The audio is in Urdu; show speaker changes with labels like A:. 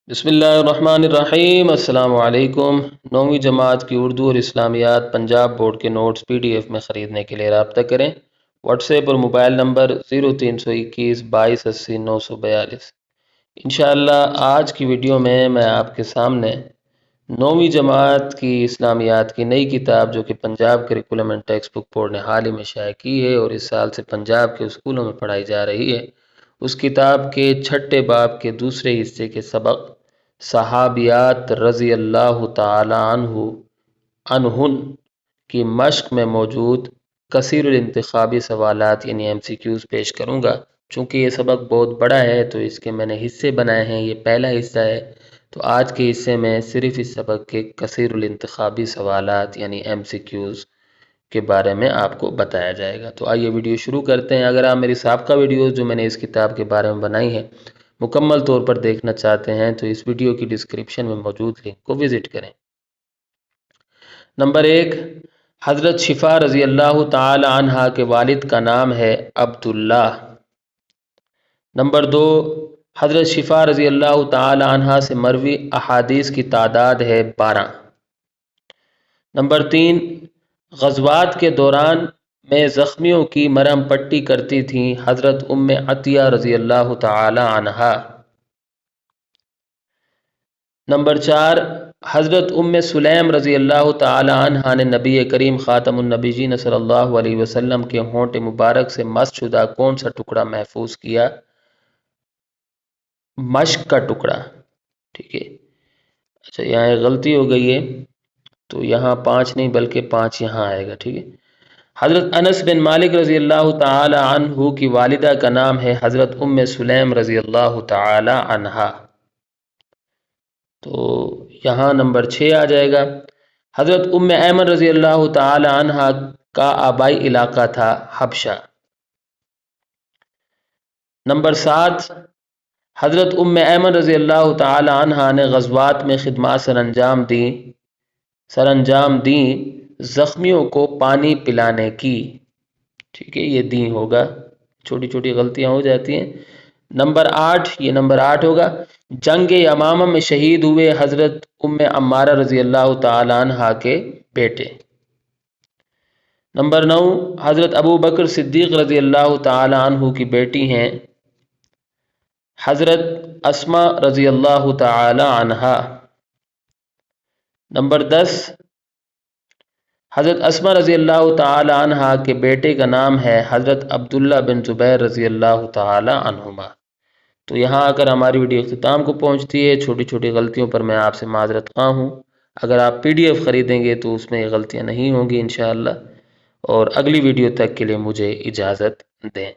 A: بسم اللہ الرحمن الرحیم۔ السلام علیکم۔ 9ویں جماعت کی اردو اور اسلامیات پنجاب بورڈ کے نوٹس PDF میں خریدنے کے لیے رابطہ کریں۔ واٹس ایپ اور موبائل نمبر 0321 2280 942۔ انشاءاللہ آج کی ویڈیو میں آپ کے سامنے 9ویں جماعت کی اسلامیات کی نئی کتاب جو کہ Punjab curriculum and text book board نے حال ہی میں شائع کی ہے اور اس سال سے پنجاب کے اسکولوں میں پڑھائی جا رہی ہے، اس کتاب کے 6 باب کے دوسرے حصے کے سبق صحابیات رضی اللہ تعالی عنہن کی مشق میں موجود کثیر الانتخابی سوالات یعنی MCQs پیش کروں گا۔ چونکہ یہ سبق بہت بڑا ہے تو اس کے میں نے حصے بنائے ہیں، یہ پہلا حصہ ہے، تو آج کے حصے میں صرف اس سبق کے کثیر الانتخابی سوالات یعنی MCQs کے بارے میں آپ کو بتایا جائے گا۔ تو آئیے ویڈیو شروع کرتے ہیں۔ اگر آپ میری سابقہ ویڈیوز جو میں نے اس کتاب کے بارے میں بنائی ہیں مکمل طور پر دیکھنا چاہتے ہیں تو اس ویڈیو کی ڈسکرپشن میں موجود لنک کو وزٹ کریں۔ نمبر 1، حضرت شفا رضی اللہ تعالی عنہا کے والد کا نام ہے عبداللہ۔ نمبر 2، حضرت شفا رضی اللہ تعالی عنہا سے مروی احادیث کی تعداد ہے 12۔ نمبر 3، غزوات کے دوران میں زخمیوں کی مرہم پٹی کرتی تھیں حضرت ام عطیہ رضی اللہ تعالی عنہا۔ نمبر 4، حضرت ام سلیم رضی اللہ تعالی عنہا نے نبی کریم خاتم النبیین صلی اللہ علیہ وسلم کے ہونٹ مبارک سے مس شدہ کون سا ٹکڑا محفوظ کیا؟ مشق کا ٹکڑا، ٹھیک ہے۔ اچھا یہاں ایک غلطی ہو گئی ہے، تو یہاں 5 نہیں بلکہ 5 یہاں آئے گا، ٹھیک ہے۔ حضرت انس بن مالک رضی اللہ تعالی عنہ کی والدہ کا نام ہے حضرت ام سلیم رضی اللہ تعالی عنہا، تو یہاں نمبر 6 آ جائے گا۔ حضرت ام ایمن رضی اللہ تعالی عنہا کا آبائی علاقہ تھا حبشہ۔ نمبر 7، حضرت ام ایمن رضی اللہ تعالی عنہا نے غزوات میں خدمات سرانجام دیں زخمیوں کو پانی پلانے کی، ٹھیک ہے، یہ دیں ہوگا، چھوٹی چھوٹی غلطیاں ہو جاتی ہیں۔ نمبر 8، یہ نمبر 8 ہوگا، جنگ یمامہ میں شہید ہوئے حضرت ام عمارہ رضی اللہ تعالی عنہا کے بیٹے۔ نمبر 9، حضرت ابو بکر صدیق رضی اللہ تعالی عنہ کی بیٹی ہیں حضرت اسماء رضی اللہ تعالی عنہا۔ نمبر 10، حضرت اسماء رضی اللہ تعالی عنہا کے بیٹے کا نام ہے حضرت عبداللہ بن زبیر رضی اللہ تعالی عنہما۔ تو یہاں آ کر ہماری ویڈیو اختتام کو پہنچتی ہے۔ چھوٹی چھوٹی غلطیوں پر میں آپ سے معذرت خواہ ہوں۔ اگر آپ PDF خریدیں گے تو اس میں یہ غلطیاں نہیں ہوں گی انشاءاللہ، اور اگلی ویڈیو تک کے لیے مجھے اجازت دیں۔